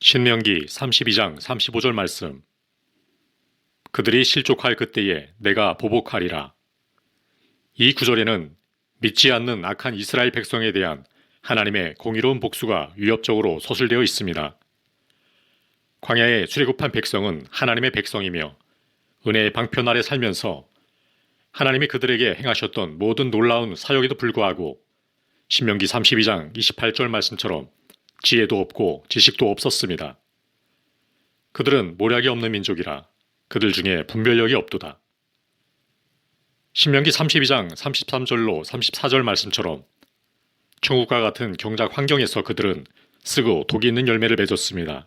신명기 32장 35절 말씀. 그들이 실족할 그때에 내가 보복하리라. 이 구절에는 믿지 않는 악한 이스라엘 백성에 대한 하나님의 공의로운 복수가 위협적으로 서술되어 있습니다. 광야에 출애굽한 백성은 하나님의 백성이며 은혜의 방편 아래 살면서 하나님이 그들에게 행하셨던 모든 놀라운 사역에도 불구하고 신명기 32장 28절 말씀처럼 지혜도 없고 지식도 없었습니다. 그들은 모략이 없는 민족이라 그들 중에 분별력이 없도다. 신명기 32장 33절로 34절 말씀처럼 천국과 같은 경작 환경에서 그들은 쓰고 독이 있는 열매를 맺었습니다.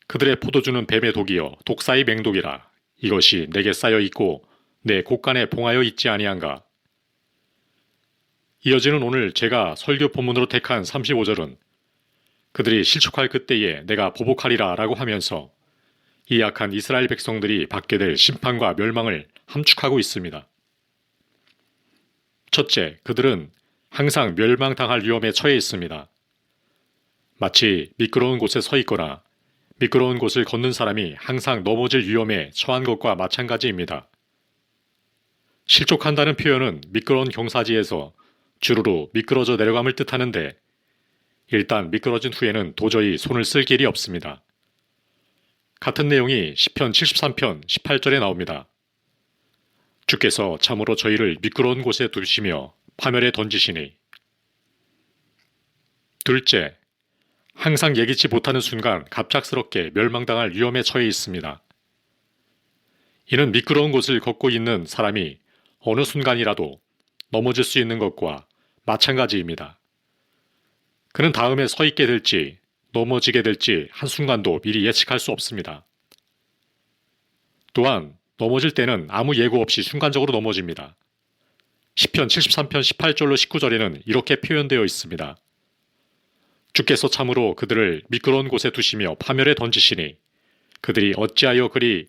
그들의 포도주는 뱀의 독이여 독사의 맹독이라. 이것이 내게 쌓여 있고 내 곳간에 봉하여 있지 아니한가. 이어지는 오늘 제가 설교 본문으로 택한 35절은 그들이 실족할 그때에 내가 보복하리라 라고 하면서 이 악한 이스라엘 백성들이 받게 될 심판과 멸망을 함축하고 있습니다. 첫째, 그들은 항상 멸망당할 위험에 처해 있습니다. 마치 미끄러운 곳에 서 있거나 미끄러운 곳을 걷는 사람이 항상 넘어질 위험에 처한 것과 마찬가지입니다. 실족한다는 표현은 미끄러운 경사지에서 주르르 미끄러져 내려감을 뜻하는데 일단 미끄러진 후에는 도저히 손을 쓸 길이 없습니다. 같은 내용이 시편 73편 18절에 나옵니다. 주께서 참으로 저희를 미끄러운 곳에 두시며 파멸에 던지시니. 둘째, 항상 예기치 못하는 순간 갑작스럽게 멸망당할 위험에 처해 있습니다. 이는 미끄러운 곳을 걷고 있는 사람이 어느 순간이라도 넘어질 수 있는 것과 마찬가지입니다. 그는 다음에 서 있게 될지 넘어지게 될지 한순간도 미리 예측할 수 없습니다. 또한 넘어질 때는 아무 예고 없이 순간적으로 넘어집니다. 시편 73편 18절로 19절에는 이렇게 표현되어 있습니다. 주께서 참으로 그들을 미끄러운 곳에 두시며 파멸에 던지시니 그들이 어찌하여 그리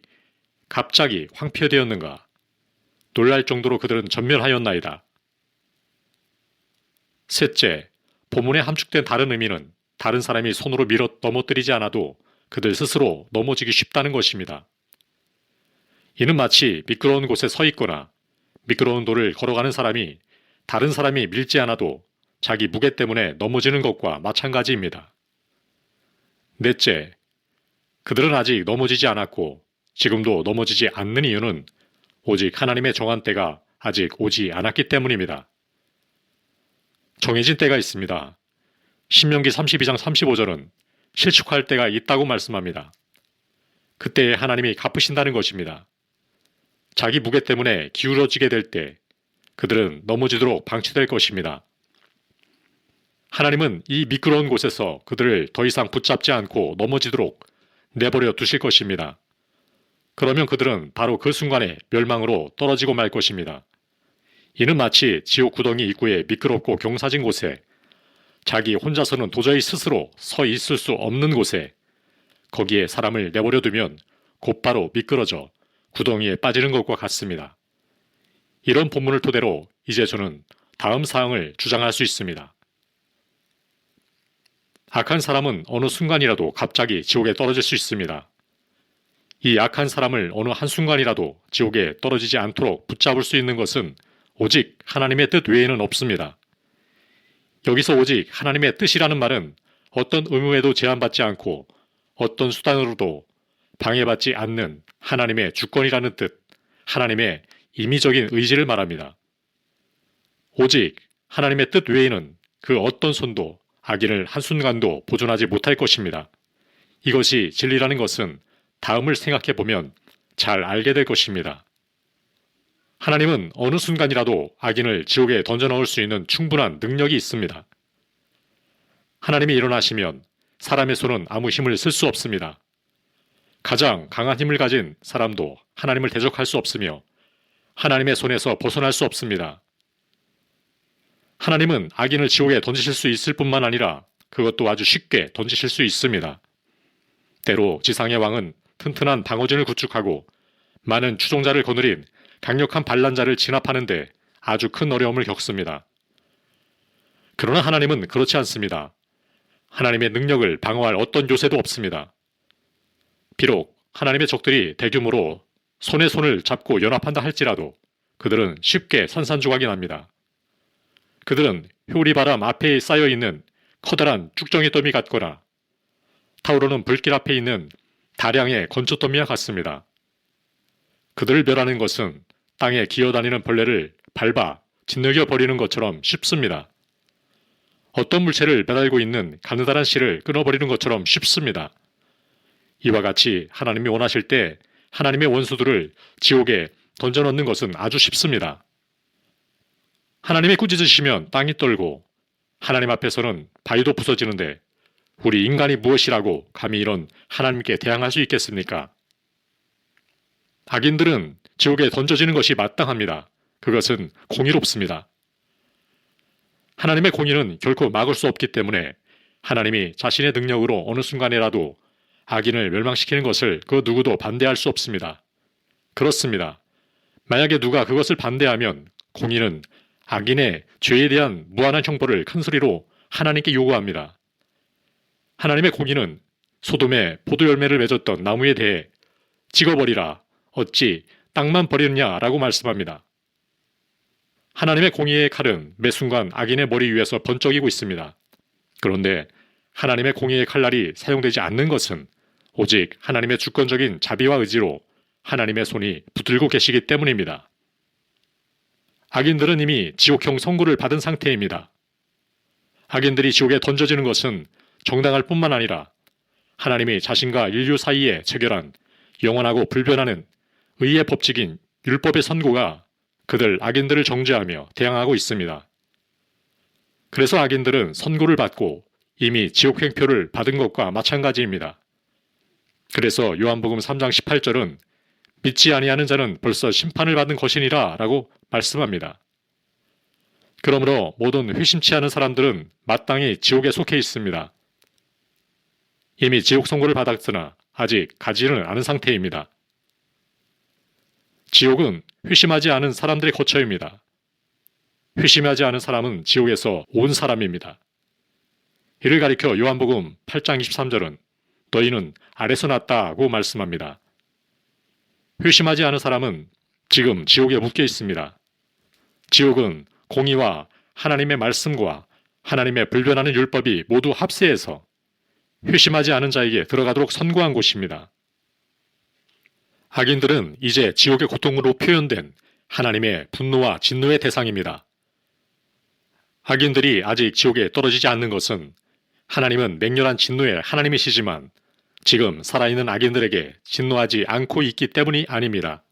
갑자기 황폐되었는가. 놀랄 정도로 그들은 전멸하였나이다. 셋째, 본문에 함축된 다른 의미는 다른 사람이 손으로 밀어 넘어뜨리지 않아도 그들 스스로 넘어지기 쉽다는 것입니다. 이는 마치 미끄러운 곳에 서 있거나 미끄러운 돌을 걸어가는 사람이 다른 사람이 밀지 않아도 자기 무게 때문에 넘어지는 것과 마찬가지입니다. 넷째, 그들은 아직 넘어지지 않았고 지금도 넘어지지 않는 이유는 오직 하나님의 정한 때가 아직 오지 않았기 때문입니다. 정해진 때가 있습니다. 신명기 32장 35절은 실축할 때가 있다고 말씀합니다. 그때에 하나님이 갚으신다는 것입니다. 자기 무게 때문에 기울어지게 될 때 그들은 넘어지도록 방치될 것입니다. 하나님은 이 미끄러운 곳에서 그들을 더 이상 붙잡지 않고 넘어지도록 내버려 두실 것입니다. 그러면 그들은 바로 그 순간에 멸망으로 떨어지고 말 것입니다. 이는 마치 지옥 구덩이 입구에 미끄럽고 경사진 곳에 자기 혼자서는 도저히 스스로 서 있을 수 없는 곳에 거기에 사람을 내버려 두면 곧바로 미끄러져 구덩이에 빠지는 것과 같습니다. 이런 본문을 토대로 이제 저는 다음 사항을 주장할 수 있습니다. 악한 사람은 어느 순간이라도 갑자기 지옥에 떨어질 수 있습니다. 이 악한 사람을 어느 한순간이라도 지옥에 떨어지지 않도록 붙잡을 수 있는 것은 오직 하나님의 뜻 외에는 없습니다. 여기서 오직 하나님의 뜻이라는 말은 어떤 의무에도 제한받지 않고 어떤 수단으로도 방해받지 않는 하나님의 주권이라는 뜻, 하나님의 임의적인 의지를 말합니다. 오직 하나님의 뜻 외에는 그 어떤 손도 악인을 한순간도 보존하지 못할 것입니다. 이것이 진리라는 것은 다음을 생각해 보면 잘 알게 될 것입니다. 하나님은 어느 순간이라도 악인을 지옥에 던져 넣을 수 있는 충분한 능력이 있습니다. 하나님이 일어나시면 사람의 손은 아무 힘을 쓸 수 없습니다. 가장 강한 힘을 가진 사람도 하나님을 대적할 수 없으며 하나님의 손에서 벗어날 수 없습니다. 하나님은 악인을 지옥에 던지실 수 있을 뿐만 아니라 그것도 아주 쉽게 던지실 수 있습니다. 때로 지상의 왕은 튼튼한 방어진을 구축하고 많은 추종자를 거느린 강력한 반란자를 진압하는데 아주 큰 어려움을 겪습니다. 그러나 하나님은 그렇지 않습니다. 하나님의 능력을 방어할 어떤 요새도 없습니다. 비록 하나님의 적들이 대규모로 손에 손을 잡고 연합한다 할지라도 그들은 쉽게 산산조각이 납니다. 그들은 효리바람 앞에 쌓여있는 커다란 쭉정이 더미 같거나 타오르는 불길 앞에 있는 다량의 건초더미와 같습니다. 그들을 멸하는 것은 땅에 기어다니는 벌레를 밟아 짓눌겨 버리는 것처럼 쉽습니다. 어떤 물체를 매달고 있는 가느다란 실을 끊어버리는 것처럼 쉽습니다. 이와 같이 하나님이 원하실 때 하나님의 원수들을 지옥에 던져넣는 것은 아주 쉽습니다. 하나님이 꾸짖으시면 땅이 떨고 하나님 앞에서는 바위도 부서지는데 우리 인간이 무엇이라고 감히 이런 하나님께 대항할 수 있겠습니까? 악인들은 지옥에 던져지는 것이 마땅합니다. 그것은 공의롭습니다. 하나님의 공의는 결코 막을 수 없기 때문에 하나님이 자신의 능력으로 어느 순간에라도 악인을 멸망시키는 것을 그 누구도 반대할 수 없습니다. 그렇습니다. 만약에 누가 그것을 반대하면 공의는 악인의 죄에 대한 무한한 형벌을 큰 소리로 하나님께 요구합니다. 하나님의 공의는 소돔에 포도열매를 맺었던 나무에 대해 찍어버리라, 어찌 땅만 버리느냐라고 말씀합니다. 하나님의 공의의 칼은 매 순간 악인의 머리 위에서 번쩍이고 있습니다. 그런데 하나님의 공의의 칼날이 사용되지 않는 것은 오직 하나님의 주권적인 자비와 의지로 하나님의 손이 붙들고 계시기 때문입니다. 악인들은 이미 지옥형 선고를 받은 상태입니다. 악인들이 지옥에 던져지는 것은 정당할 뿐만 아니라 하나님이 자신과 인류 사이에 체결한 영원하고 불변하는 의의 법칙인 율법의 선고가 그들 악인들을 정죄하며 대항하고 있습니다. 그래서 악인들은 선고를 받고 이미 지옥행표를 받은 것과 마찬가지입니다. 그래서 요한복음 3장 18절은 믿지 아니하는 자는 벌써 심판을 받은 것이니라 라고 말씀합니다. 그러므로 모든 회심치 않은 사람들은 마땅히 지옥에 속해 있습니다. 이미 지옥 선고를 받았으나 아직 가지는 않은 상태입니다. 지옥은 회심하지 않은 사람들의 거처입니다. 회심하지 않은 사람은 지옥에서 온 사람입니다. 이를 가리켜 요한복음 8장 23절은 너희는 아래서 났다고 말씀합니다. 회심하지 않은 사람은 지금 지옥에 묶여 있습니다. 지옥은 공의와 하나님의 말씀과 하나님의 불변하는 율법이 모두 합세해서 회심하지 않은 자에게 들어가도록 선고한 곳입니다. 악인들은 이제 지옥의 고통으로 표현된 하나님의 분노와 진노의 대상입니다. 악인들이 아직 지옥에 떨어지지 않는 것은 하나님은 맹렬한 진노의 하나님이시지만 지금 살아있는 악인들에게 진노하지 않고 있기 때문이 아닙니다.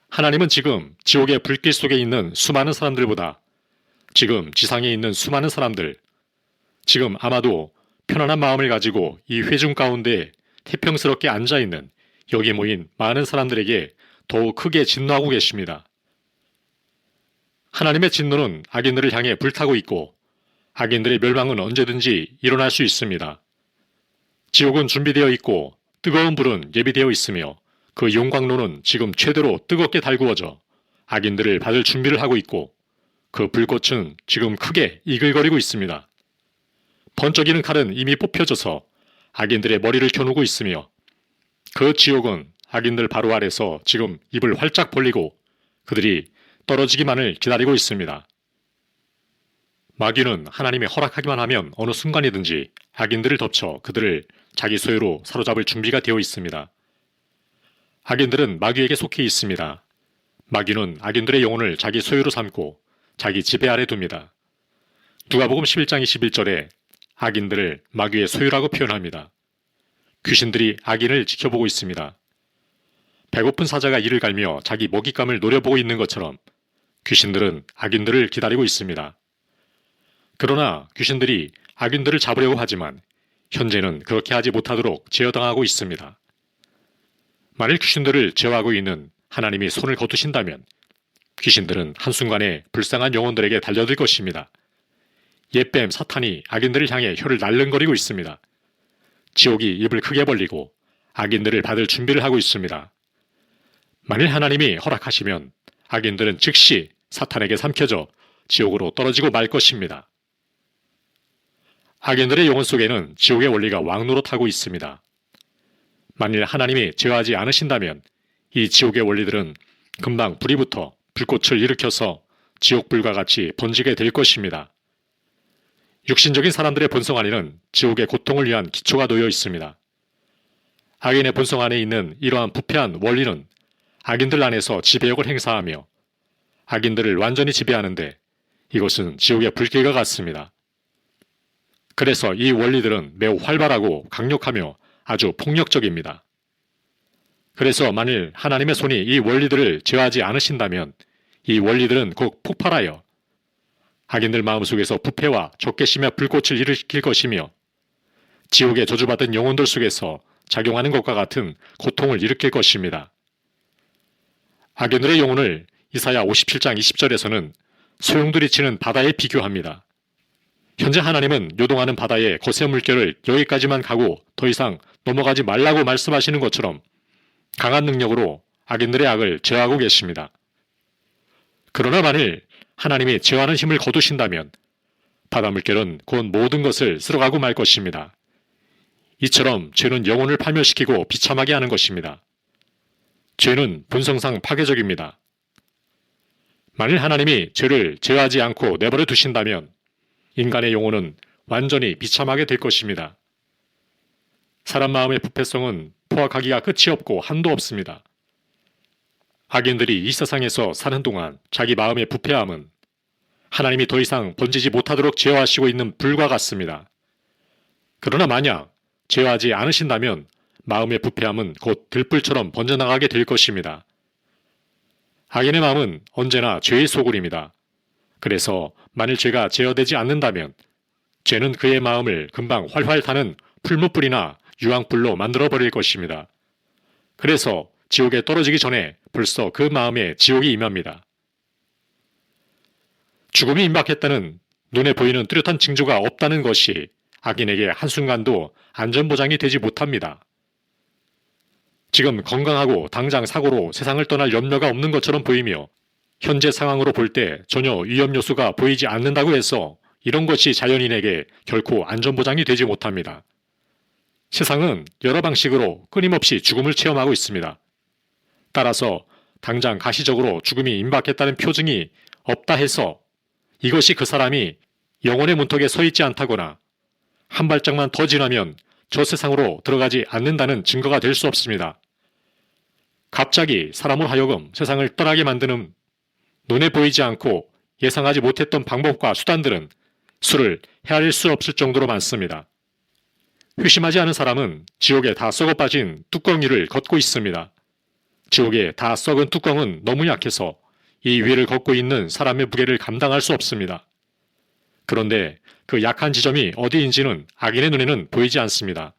하나님은 지금 지옥의 불길 속에 있는 수많은 사람들보다 지금 지상에 있는 수많은 사람들, 지금 아마도 편안한 마음을 가지고 이 회중 가운데 태평스럽게 앉아있는 여기 모인 많은 사람들에게 더욱 크게 진노하고 계십니다. 하나님의 진노는 악인들을 향해 불타고 있고 악인들의 멸망은 언제든지 일어날 수 있습니다. 지옥은 준비되어 있고 뜨거운 불은 예비되어 있으며 그 용광로는 지금 최대로 뜨겁게 달구어져 악인들을 받을 준비를 하고 있고 그 불꽃은 지금 크게 이글거리고 있습니다. 번쩍이는 칼은 이미 뽑혀져서 악인들의 머리를 겨누고 있으며 그 지옥은 악인들 바로 아래서 지금 입을 활짝 벌리고 그들이 떨어지기만을 기다리고 있습니다. 마귀는 하나님이 허락하기만 하면 어느 순간이든지 악인들을 덮쳐 그들을 자기 소유로 사로잡을 준비가 되어 있습니다. 악인들은 마귀에게 속해 있습니다. 마귀는 악인들의 영혼을 자기 소유로 삼고 자기 지배 아래 둡니다. 누가복음 11장 21절에 악인들을 마귀의 소유라고 표현합니다. 귀신들이 악인을 지켜보고 있습니다. 배고픈 사자가 이를 갈며 자기 먹잇감을 노려보고 있는 것처럼 귀신들은 악인들을 기다리고 있습니다. 그러나 귀신들이 악인들을 잡으려고 하지만 현재는 그렇게 하지 못하도록 제어당하고 있습니다. 만일 귀신들을 제어하고 있는 하나님이 손을 거두신다면 귀신들은 한순간에 불쌍한 영혼들에게 달려들 것입니다. 옛뱀 사탄이 악인들을 향해 혀를 날름거리고 있습니다. 지옥이 입을 크게 벌리고 악인들을 받을 준비를 하고 있습니다. 만일 하나님이 허락하시면 악인들은 즉시 사탄에게 삼켜져 지옥으로 떨어지고 말 것입니다. 악인들의 영혼 속에는 지옥의 원리가 왕노릇하고 있습니다. 만일 하나님이 제어하지 않으신다면 이 지옥의 원리들은 금방 불이 붙어 불꽃을 일으켜서 지옥불과 같이 번지게 될 것입니다. 육신적인 사람들의 본성 안에는 지옥의 고통을 위한 기초가 놓여 있습니다. 악인의 본성 안에 있는 이러한 부패한 원리는 악인들 안에서 지배력을 행사하며 악인들을 완전히 지배하는데 이것은 지옥의 불길과 같습니다. 그래서 이 원리들은 매우 활발하고 강력하며 아주 폭력적입니다. 그래서 만일 하나님의 손이 이 원리들을 제어하지 않으신다면 이 원리들은 곧 폭발하여 악인들 마음속에서 부패와 적개심의 불꽃을 일으킬 것이며 지옥에 저주받은 영혼들 속에서 작용하는 것과 같은 고통을 일으킬 것입니다. 악인들의 영혼을 이사야 57장 20절에서는 소용돌이 치는 바다에 비교합니다. 현재 하나님은 요동하는 바다의 거센 물결을 여기까지만 가고 더 이상 넘어가지 말라고 말씀하시는 것처럼 강한 능력으로 악인들의 악을 제어하고 계십니다. 그러나 만일 하나님이 제어하는 힘을 거두신다면 바다 물결은 곧 모든 것을 쓸어가고 말 것입니다. 이처럼 죄는 영혼을 파멸시키고 비참하게 하는 것입니다. 죄는 본성상 파괴적입니다. 만일 하나님이 죄를 제어하지 않고 내버려 두신다면 인간의 영혼은 완전히 비참하게 될 것입니다. 사람 마음의 부패성은 포악하기가 끝이 없고 한도 없습니다. 악인들이 이 세상에서 사는 동안 자기 마음의 부패함은 하나님이 더 이상 번지지 못하도록 제어하시고 있는 불과 같습니다. 그러나 만약 제어하지 않으신다면 마음의 부패함은 곧 들불처럼 번져나가게 될 것입니다. 악인의 마음은 언제나 죄의 소굴입니다. 그래서 만일 죄가 제어되지 않는다면 죄는 그의 마음을 금방 활활 타는 풀무불이나 유황불로 만들어버릴 것입니다. 그래서 지옥에 떨어지기 전에 벌써 그 마음에 지옥이 임합니다. 죽음이 임박했다는 눈에 보이는 뚜렷한 징조가 없다는 것이 악인에게 한순간도 안전보장이 되지 못합니다. 지금 건강하고 당장 사고로 세상을 떠날 염려가 없는 것처럼 보이며 현재 상황으로 볼 때 전혀 위험 요소가 보이지 않는다고 해서 이런 것이 자연인에게 결코 안전보장이 되지 못합니다. 세상은 여러 방식으로 끊임없이 죽음을 체험하고 있습니다. 따라서 당장 가시적으로 죽음이 임박했다는 표징이 없다 해서 이것이 그 사람이 영혼의 문턱에 서 있지 않다거나 한 발짝만 더 지나면 저 세상으로 들어가지 않는다는 증거가 될 수 없습니다. 갑자기 사람으로 하여금 세상을 떠나게 만드는 눈에 보이지 않고 예상하지 못했던 방법과 수단들은 수를 헤아릴 수 없을 정도로 많습니다. 회심하지 않은 사람은 지옥에 다 썩어 빠진 뚜껑 위를 걷고 있습니다. 지옥에 다 썩은 뚜껑은 너무 약해서 이 위를 걷고 있는 사람의 무게를 감당할 수 없습니다. 그런데 그 약한 지점이 어디인지는 악인의 눈에는 보이지 않습니다.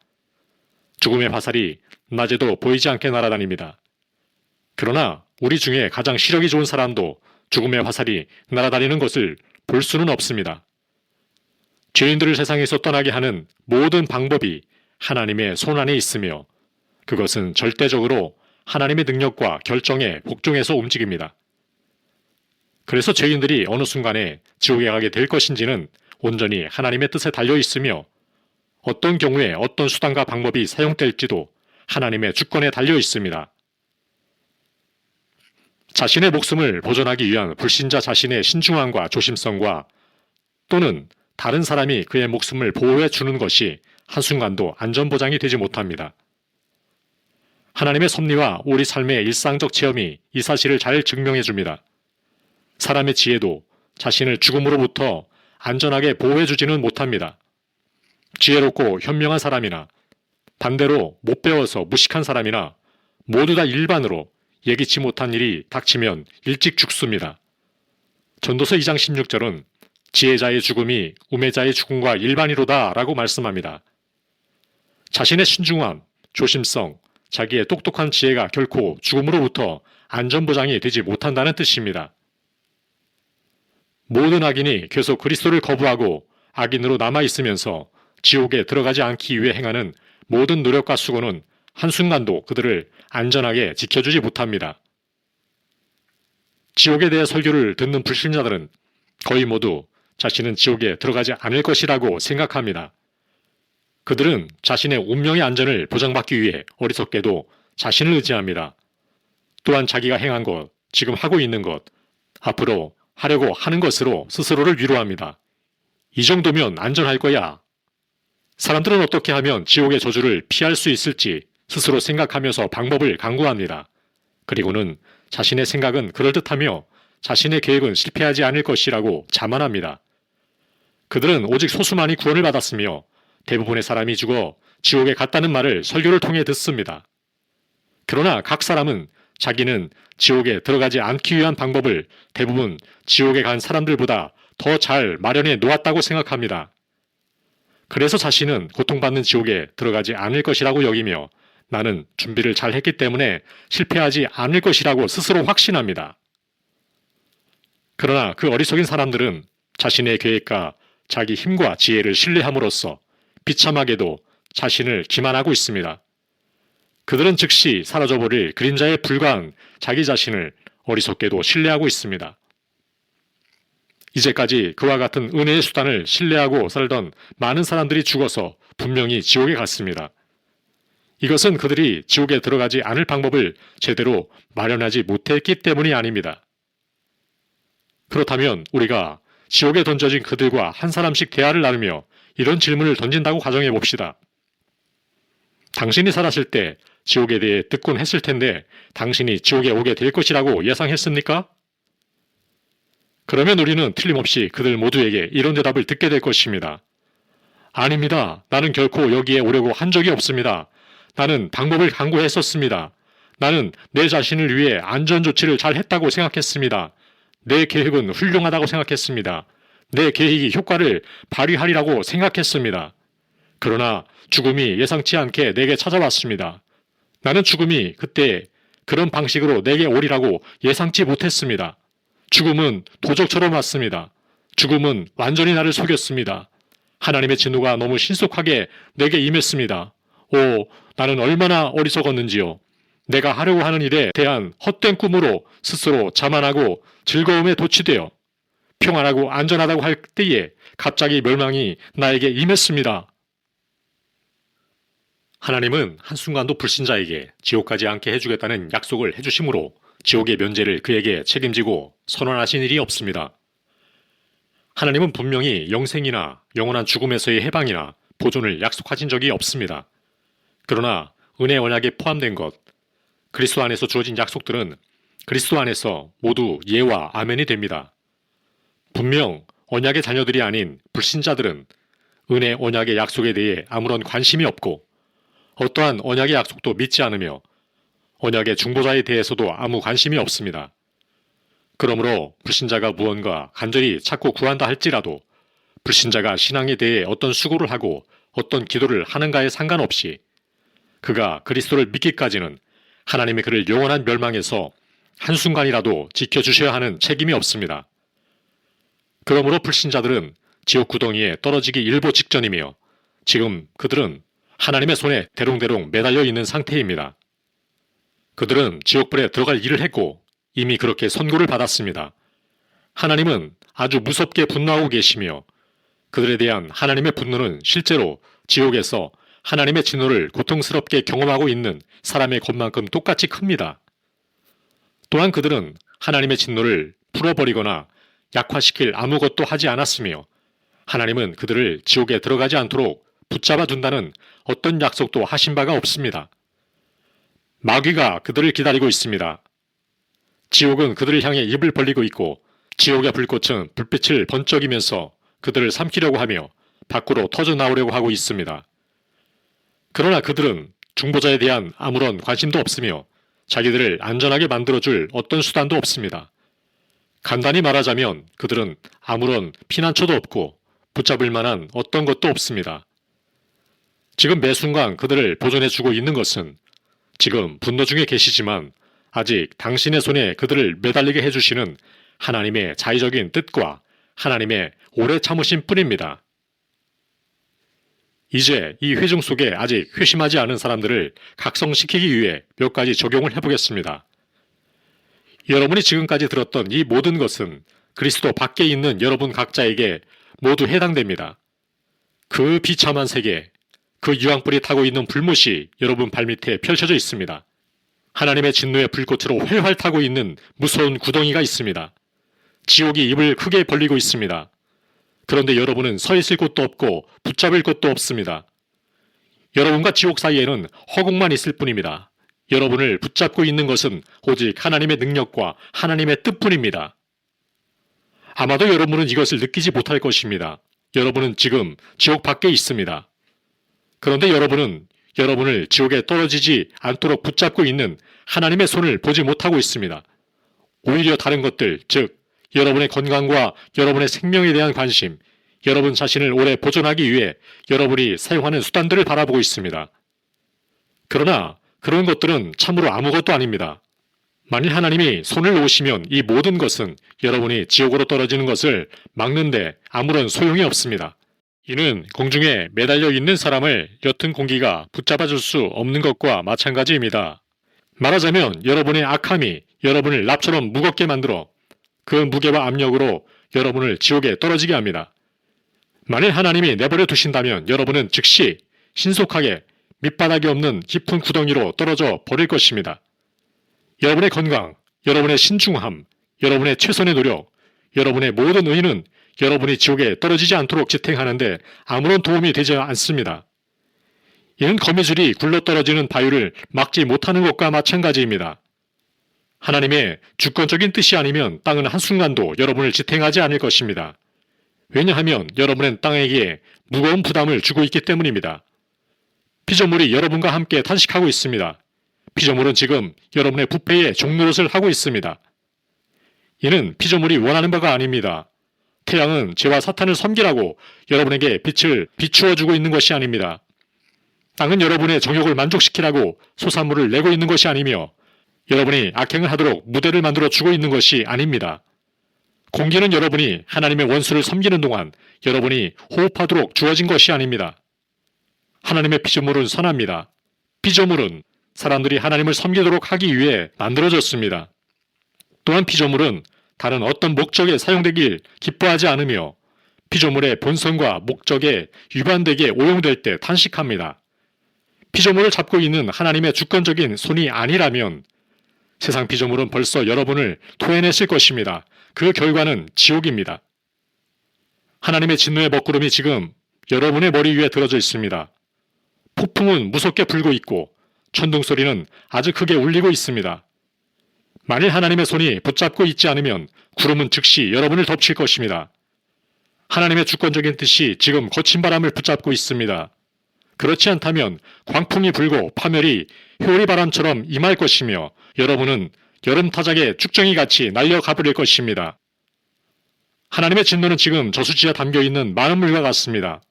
죽음의 화살이 낮에도 보이지 않게 날아다닙니다. 그러나 우리 중에 가장 시력이 좋은 사람도 죽음의 화살이 날아다니는 것을 볼 수는 없습니다. 죄인들을 세상에서 떠나게 하는 모든 방법이 하나님의 손 안에 있으며 그것은 절대적으로 하나님의 능력과 결정에 복종해서 움직입니다. 그래서 죄인들이 어느 순간에 지옥에 가게 될 것인지는 온전히 하나님의 뜻에 달려 있으며 어떤 경우에 어떤 수단과 방법이 사용될지도 하나님의 주권에 달려 있습니다. 자신의 목숨을 보존하기 위한 불신자 자신의 신중함과 조심성과 또는 다른 사람이 그의 목숨을 보호해 주는 것이 한순간도 안전보장이 되지 못합니다. 하나님의 섭리와 우리 삶의 일상적 체험이 이 사실을 잘 증명해 줍니다. 사람의 지혜도 자신을 죽음으로부터 안전하게 보호해 주지는 못합니다. 지혜롭고 현명한 사람이나 반대로 못 배워서 무식한 사람이나 모두 다 일반으로 예기치 못한 일이 닥치면 일찍 죽습니다. 전도서 2장 16절은 지혜자의 죽음이 우매자의 죽음과 일반이로다 라고 말씀합니다. 자신의 신중함, 조심성, 자기의 똑똑한 지혜가 결코 죽음으로부터 안전보장이 되지 못한다는 뜻입니다. 모든 악인이 계속 그리스도를 거부하고 악인으로 남아있으면서 지옥에 들어가지 않기 위해 행하는 모든 노력과 수고는 한순간도 그들을 안전하게 지켜주지 못합니다. 지옥에 대해 설교를 듣는 불신자들은 거의 모두 자신은 지옥에 들어가지 않을 것이라고 생각합니다. 그들은 자신의 운명의 안전을 보장받기 위해 어리석게도 자신을 의지합니다. 또한 자기가 행한 것, 지금 하고 있는 것, 앞으로 하려고 하는 것으로 스스로를 위로합니다. 이 정도면 안전할 거야. 사람들은 어떻게 하면 지옥의 저주를 피할 수 있을지 스스로 생각하면서 방법을 강구합니다. 그리고는 자신의 생각은 그럴듯하며 자신의 계획은 실패하지 않을 것이라고 자만합니다. 그들은 오직 소수만이 구원을 받았으며 대부분의 사람이 죽어 지옥에 갔다는 말을 설교를 통해 듣습니다. 그러나 각 사람은 자기는 지옥에 들어가지 않기 위한 방법을 대부분 지옥에 간 사람들보다 더 잘 마련해 놓았다고 생각합니다. 그래서 자신은 고통받는 지옥에 들어가지 않을 것이라고 여기며 나는 준비를 잘 했기 때문에 실패하지 않을 것이라고 스스로 확신합니다. 그러나 그 어리석인 사람들은 자신의 계획과 자기 힘과 지혜를 신뢰함으로써 비참하게도 자신을 기만하고 있습니다. 그들은 즉시 사라져버릴 그림자에 불과한 자기 자신을 어리석게도 신뢰하고 있습니다. 이제까지 그와 같은 은혜의 수단을 신뢰하고 살던 많은 사람들이 죽어서 분명히 지옥에 갔습니다. 이것은 그들이 지옥에 들어가지 않을 방법을 제대로 마련하지 못했기 때문이 아닙니다. 그렇다면 우리가 지옥에 던져진 그들과 한 사람씩 대화를 나누며 이런 질문을 던진다고 가정해 봅시다. 당신이 살았을 때 지옥에 대해 듣곤 했을 텐데 당신이 지옥에 오게 될 것이라고 예상했습니까? 그러면 우리는 틀림없이 그들 모두에게 이런 대답을 듣게 될 것입니다. 아닙니다. 나는 결코 여기에 오려고 한 적이 없습니다. 나는 방법을 강구했었습니다. 나는 내 자신을 위해 안전조치를 잘 했다고 생각했습니다. 내 계획은 훌륭하다고 생각했습니다. 내 계획이 효과를 발휘하리라고 생각했습니다. 그러나 죽음이 예상치 않게 내게 찾아왔습니다. 나는 죽음이 그때 그런 방식으로 내게 오리라고 예상치 못했습니다. 죽음은 도적처럼 왔습니다. 죽음은 완전히 나를 속였습니다. 하나님의 진노가 너무 신속하게 내게 임했습니다. 오, 나는 얼마나 어리석었는지요. 내가 하려고 하는 일에 대한 헛된 꿈으로 스스로 자만하고 즐거움에 도취되어 평안하고 안전하다고 할 때에 갑자기 멸망이 나에게 임했습니다. 하나님은 한순간도 불신자에게 지옥 가지 않게 해주겠다는 약속을 해주심으로 지옥의 면제를 그에게 책임지고 선언하신 일이 없습니다. 하나님은 분명히 영생이나 영원한 죽음에서의 해방이나 보존을 약속하신 적이 없습니다. 그러나 은혜 언약에 포함된 것, 그리스도 안에서 주어진 약속들은 그리스도 안에서 모두 예와 아멘이 됩니다. 분명 언약의 자녀들이 아닌 불신자들은 은혜 언약의 약속에 대해 아무런 관심이 없고 어떠한 언약의 약속도 믿지 않으며 언약의 중보자에 대해서도 아무 관심이 없습니다. 그러므로 불신자가 무언가 간절히 찾고 구한다 할지라도 불신자가 신앙에 대해 어떤 수고를 하고 어떤 기도를 하는가에 상관없이 그가 그리스도를 믿기까지는 하나님이 그를 영원한 멸망에서 한순간이라도 지켜주셔야 하는 책임이 없습니다. 그러므로 불신자들은 지옥 구덩이에 떨어지기 일보 직전이며 지금 그들은 하나님의 손에 대롱대롱 매달려 있는 상태입니다. 그들은 지옥불에 들어갈 일을 했고 이미 그렇게 선고를 받았습니다. 하나님은 아주 무섭게 분노하고 계시며 그들에 대한 하나님의 분노는 실제로 지옥에서 하나님의 진노를 고통스럽게 경험하고 있는 사람의 것만큼 똑같이 큽니다. 또한 그들은 하나님의 진노를 풀어버리거나 약화시킬 아무것도 하지 않았으며 하나님은 그들을 지옥에 들어가지 않도록 붙잡아 둔다는 어떤 약속도 하신 바가 없습니다. 마귀가 그들을 기다리고 있습니다. 지옥은 그들을 향해 입을 벌리고 있고 지옥의 불꽃은 불빛을 번쩍이면서 그들을 삼키려고 하며 밖으로 터져 나오려고 하고 있습니다. 그러나 그들은 중보자에 대한 아무런 관심도 없으며 자기들을 안전하게 만들어줄 어떤 수단도 없습니다. 간단히 말하자면 그들은 아무런 피난처도 없고 붙잡을 만한 어떤 것도 없습니다. 지금 매 순간 그들을 보존해주고 있는 것은 지금 분노 중에 계시지만 아직 당신의 손에 그들을 매달리게 해주시는 하나님의 자의적인 뜻과 하나님의 오래 참으심 뿐입니다. 이제 이 회중 속에 아직 회심하지 않은 사람들을 각성시키기 위해 몇 가지 적용을 해보겠습니다. 여러분이 지금까지 들었던 이 모든 것은 그리스도 밖에 있는 여러분 각자에게 모두 해당됩니다. 그 비참한 세계, 그 유황불이 타고 있는 불못이 여러분 발밑에 펼쳐져 있습니다. 하나님의 진노의 불꽃으로 활활 타고 있는 무서운 구덩이가 있습니다. 지옥이 입을 크게 벌리고 있습니다. 그런데 여러분은 서 있을 곳도 없고 붙잡을 곳도 없습니다. 여러분과 지옥 사이에는 허공만 있을 뿐입니다. 여러분을 붙잡고 있는 것은 오직 하나님의 능력과 하나님의 뜻뿐입니다. 아마도 여러분은 이것을 느끼지 못할 것입니다. 여러분은 지금 지옥 밖에 있습니다. 그런데 여러분은 여러분을 지옥에 떨어지지 않도록 붙잡고 있는 하나님의 손을 보지 못하고 있습니다. 오히려 다른 것들, 즉 여러분의 건강과 여러분의 생명에 대한 관심, 여러분 자신을 오래 보존하기 위해 여러분이 사용하는 수단들을 바라보고 있습니다. 그러나 그런 것들은 참으로 아무것도 아닙니다. 만일 하나님이 손을 놓으시면 이 모든 것은 여러분이 지옥으로 떨어지는 것을 막는데 아무런 소용이 없습니다. 이는 공중에 매달려 있는 사람을 옅은 공기가 붙잡아줄 수 없는 것과 마찬가지입니다. 말하자면 여러분의 악함이 여러분을 납처럼 무겁게 만들어 그 무게와 압력으로 여러분을 지옥에 떨어지게 합니다. 만일 하나님이 내버려 두신다면 여러분은 즉시 신속하게 밑바닥이 없는 깊은 구덩이로 떨어져 버릴 것입니다. 여러분의 건강, 여러분의 신중함, 여러분의 최선의 노력, 여러분의 모든 의의는 여러분이 지옥에 떨어지지 않도록 지탱하는데 아무런 도움이 되지 않습니다. 이는 거미줄이 굴러떨어지는 바위를 막지 못하는 것과 마찬가지입니다. 하나님의 주권적인 뜻이 아니면 땅은 한순간도 여러분을 지탱하지 않을 것입니다. 왜냐하면 여러분은 땅에게 무거운 부담을 주고 있기 때문입니다. 피조물이 여러분과 함께 탄식하고 있습니다. 피조물은 지금 여러분의 부패의 종노릇을 하고 있습니다. 이는 피조물이 원하는 바가 아닙니다. 태양은 죄와 사탄을 섬기라고 여러분에게 빛을 비추어 주고 있는 것이 아닙니다. 땅은 여러분의 정욕을 만족시키라고 소산물을 내고 있는 것이 아니며 여러분이 악행을 하도록 무대를 만들어 주고 있는 것이 아닙니다. 공기는 여러분이 하나님의 원수를 섬기는 동안 여러분이 호흡하도록 주어진 것이 아닙니다. 하나님의 피조물은 선합니다. 피조물은 사람들이 하나님을 섬기도록 하기 위해 만들어졌습니다. 또한 피조물은 다른 어떤 목적에 사용되길 기뻐하지 않으며 피조물의 본성과 목적에 위반되게 오용될 때 탄식합니다. 피조물을 잡고 있는 하나님의 주권적인 손이 아니라면 세상 피조물은 벌써 여러분을 토해냈을 것입니다. 그 결과는 지옥입니다. 하나님의 진노의 먹구름이 지금 여러분의 머리 위에 들어져 있습니다. 폭풍은 무섭게 불고 있고 천둥 소리는 아주 크게 울리고 있습니다. 만일 하나님의 손이 붙잡고 있지 않으면 구름은 즉시 여러분을 덮칠 것입니다. 하나님의 주권적인 뜻이 지금 거친 바람을 붙잡고 있습니다. 그렇지 않다면 광풍이 불고 파멸이 회오리바람처럼 임할 것이며 여러분은 여름 타작의 쭉정이 같이 날려가 버릴 것입니다. 하나님의 진노는 지금 저수지에 담겨있는 많은 물과 같습니다.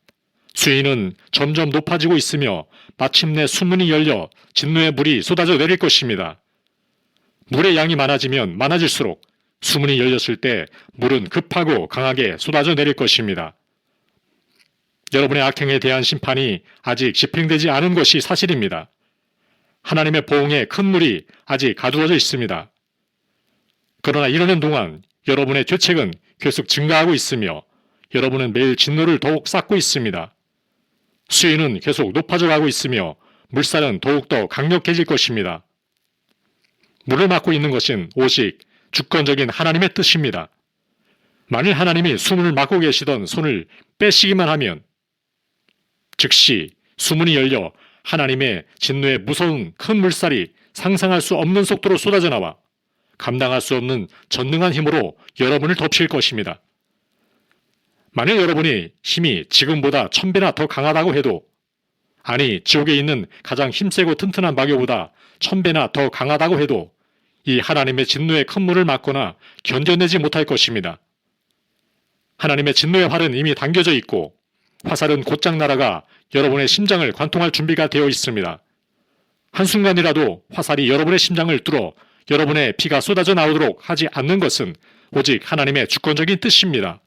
수위는 점점 높아지고 있으며 마침내 수문이 열려 진노의 물이 쏟아져 내릴 것입니다. 물의 양이 많아지면 많아질수록 수문이 열렸을 때 물은 급하고 강하게 쏟아져 내릴 것입니다. 여러분의 악행에 대한 심판이 아직 집행되지 않은 것이 사실입니다. 하나님의 보응의 큰 물이 아직 가두어져 있습니다. 그러나 이러는 동안 여러분의 죄책은 계속 증가하고 있으며 여러분은 매일 진노를 더욱 쌓고 있습니다. 수위는 계속 높아져 가고 있으며 물살은 더욱더 강력해질 것입니다. 물을 막고 있는 것은 오직 주권적인 하나님의 뜻입니다. 만일 하나님이 수문을 막고 계시던 손을 빼시기만 하면 즉시 수문이 열려 하나님의 진노의 무서운 큰 물살이 상상할 수 없는 속도로 쏟아져 나와 감당할 수 없는 전능한 힘으로 여러분을 덮칠 것입니다. 만일 여러분이 힘이 지금보다 1000배나 더 강하다고 해도, 아니 지옥에 있는 가장 힘세고 튼튼한 마귀보다 1000배나 더 강하다고 해도 이 하나님의 진노의 큰 물을 막거나 견뎌내지 못할 것입니다. 하나님의 진노의 활은 이미 당겨져 있고 화살은 곧장 날아가 여러분의 심장을 관통할 준비가 되어 있습니다. 한순간이라도 화살이 여러분의 심장을 뚫어 여러분의 피가 쏟아져 나오도록 하지 않는 것은 오직 하나님의 주권적인 뜻입니다.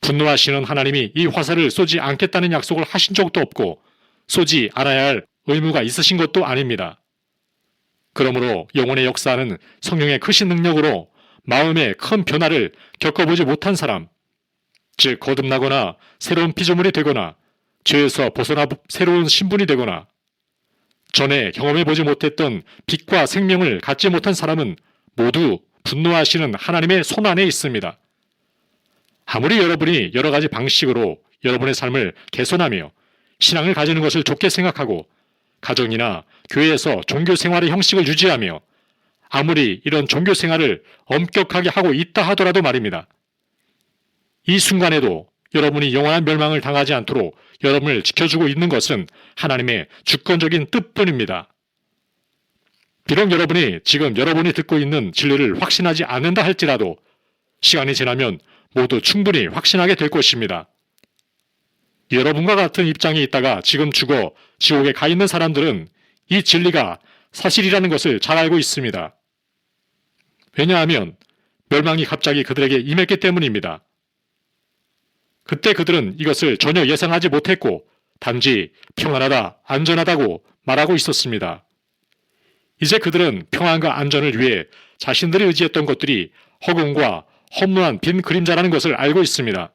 분노하시는 하나님이 이 화살을 쏘지 않겠다는 약속을 하신 적도 없고 쏘지 않아야 할 의무가 있으신 것도 아닙니다. 그러므로 영혼의 역사는 성령의 크신 능력으로 마음의 큰 변화를 겪어보지 못한 사람, 즉 거듭나거나 새로운 피조물이 되거나 죄에서 벗어나 새로운 신분이 되거나 전에 경험해보지 못했던 빛과 생명을 갖지 못한 사람은 모두 분노하시는 하나님의 손 안에 있습니다. 아무리 여러분이 여러 가지 방식으로 여러분의 삶을 개선하며 신앙을 가지는 것을 좋게 생각하고 가정이나 교회에서 종교 생활의 형식을 유지하며 아무리 이런 종교 생활을 엄격하게 하고 있다 하더라도 말입니다. 이 순간에도 여러분이 영원한 멸망을 당하지 않도록 여러분을 지켜주고 있는 것은 하나님의 주권적인 뜻뿐입니다. 비록 여러분이 지금 여러분이 듣고 있는 진리를 확신하지 않는다 할지라도 시간이 지나면 모두 충분히 확신하게 될 것입니다. 여러분과 같은 입장에 있다가 지금 죽어 지옥에 가 있는 사람들은 이 진리가 사실이라는 것을 잘 알고 있습니다. 왜냐하면 멸망이 갑자기 그들에게 임했기 때문입니다. 그때 그들은 이것을 전혀 예상하지 못했고 단지 평안하다, 안전하다고 말하고 있었습니다. 이제 그들은 평안과 안전을 위해 자신들이 의지했던 것들이 허공과 허무한 빈 그림자라는 것을 알고 있습니다.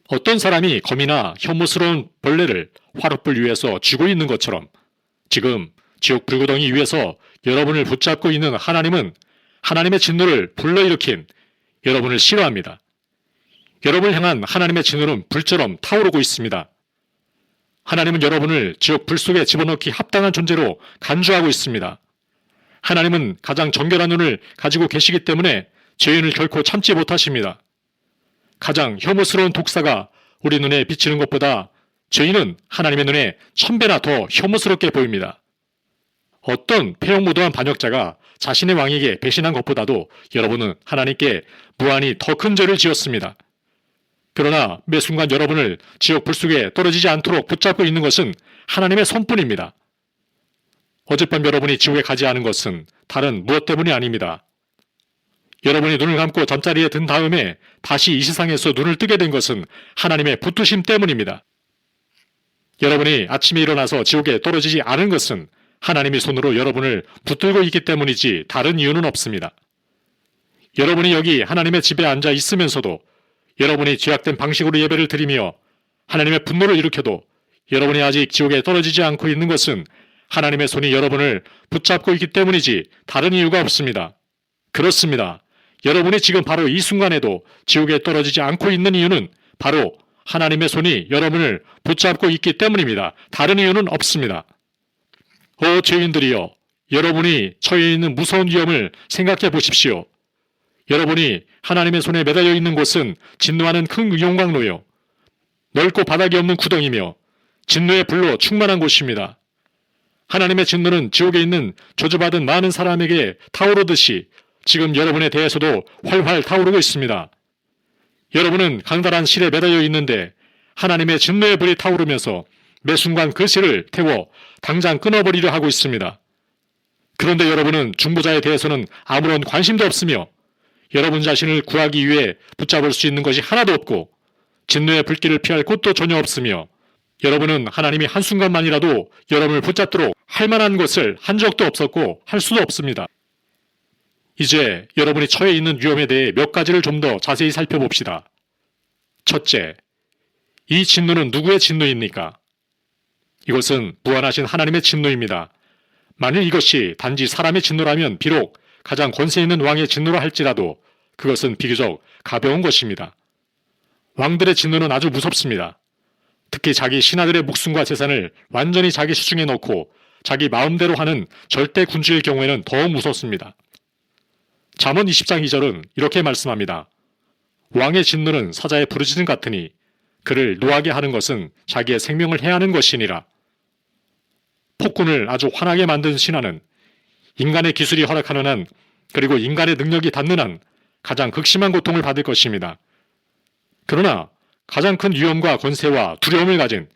어떤 사람이 거미나 혐오스러운 벌레를 화롯불 위에서 쥐고 있는 것처럼 지금 지옥 불구덩이 위에서 여러분을 붙잡고 있는 하나님은 하나님의 진노를 불러일으킨 여러분을 싫어합니다. 여러분을 향한 하나님의 진노는 불처럼 타오르고 있습니다. 하나님은 여러분을 지옥 불 속에 집어넣기 합당한 존재로 간주하고 있습니다. 하나님은 가장 정결한 눈을 가지고 계시기 때문에 죄인을 결코 참지 못하십니다. 가장 혐오스러운 독사가 우리 눈에 비치는 것보다 죄인은 하나님의 눈에 1000배나 더 혐오스럽게 보입니다. 어떤 폐역무도한 반역자가 자신의 왕에게 배신한 것보다도 여러분은 하나님께 무한히 더 큰 죄를 지었습니다. 그러나 매 순간 여러분을 지옥 불 속에 떨어지지 않도록 붙잡고 있는 것은 하나님의 손뿐입니다. 어젯밤 여러분이 지옥에 가지 않은 것은 다른 무엇 때문이 아닙니다. 여러분이 눈을 감고 잠자리에 든 다음에 다시 이 세상에서 눈을 뜨게 된 것은 하나님의 붙드심 때문입니다. 여러분이 아침에 일어나서 지옥에 떨어지지 않은 것은 하나님의 손으로 여러분을 붙들고 있기 때문이지 다른 이유는 없습니다. 여러분이 여기 하나님의 집에 앉아 있으면서도 여러분이 죄악된 방식으로 예배를 드리며 하나님의 분노를 일으켜도 여러분이 아직 지옥에 떨어지지 않고 있는 것은 하나님의 손이 여러분을 붙잡고 있기 때문이지 다른 이유가 없습니다. 그렇습니다. 여러분이 지금 바로 이 순간에도 지옥에 떨어지지 않고 있는 이유는 바로 하나님의 손이 여러분을 붙잡고 있기 때문입니다. 다른 이유는 없습니다. 죄인들이여, 여러분이 처해 있는 무서운 위험을 생각해 보십시오. 여러분이 하나님의 손에 매달려 있는 곳은 진노하는 큰 용광로요, 넓고 바닥이 없는 구덩이며 진노의 불로 충만한 곳입니다. 하나님의 진노는 지옥에 있는 저주받은 많은 사람에게 타오르듯이 지금 여러분에 대해서도 활활 타오르고 있습니다. 여러분은 강달한 실에 매달려 있는데 하나님의 진노의 불이 타오르면서 매 순간 그 실을 태워 당장 끊어버리려 하고 있습니다. 그런데 여러분은 중보자에 대해서는 아무런 관심도 없으며 여러분 자신을 구하기 위해 붙잡을 수 있는 것이 하나도 없고 진노의 불길을 피할 곳도 전혀 없으며 여러분은 하나님이 한순간만이라도 여러분을 붙잡도록 할 만한 것을 한 적도 없었고 할 수도 없습니다. 이제 여러분이 처해 있는 위험에 대해 몇 가지를 좀 더 자세히 살펴봅시다. 첫째, 이 진노는 누구의 진노입니까? 이것은 무한하신 하나님의 진노입니다. 만일 이것이 단지 사람의 진노라면 비록 가장 권세 있는 왕의 진노라 할지라도 그것은 비교적 가벼운 것입니다. 왕들의 진노는 아주 무섭습니다. 특히 자기 신하들의 목숨과 재산을 완전히 자기 수중에 넣고 자기 마음대로 하는 절대 군주의 경우에는 더 무섭습니다. 잠언 20장 2절은 이렇게 말씀합니다. 왕의 진노는 사자의 부르짖음 같으니 그를 노하게 하는 것은 자기의 생명을 해하는 것이니라. 폭군을 아주 환하게 만든 신하는 인간의 기술이 허락하는 한 그리고 인간의 능력이 닿는 한 가장 극심한 고통을 받을 것입니다. 그러나 가장 큰 위험과 권세와 두려움을 가진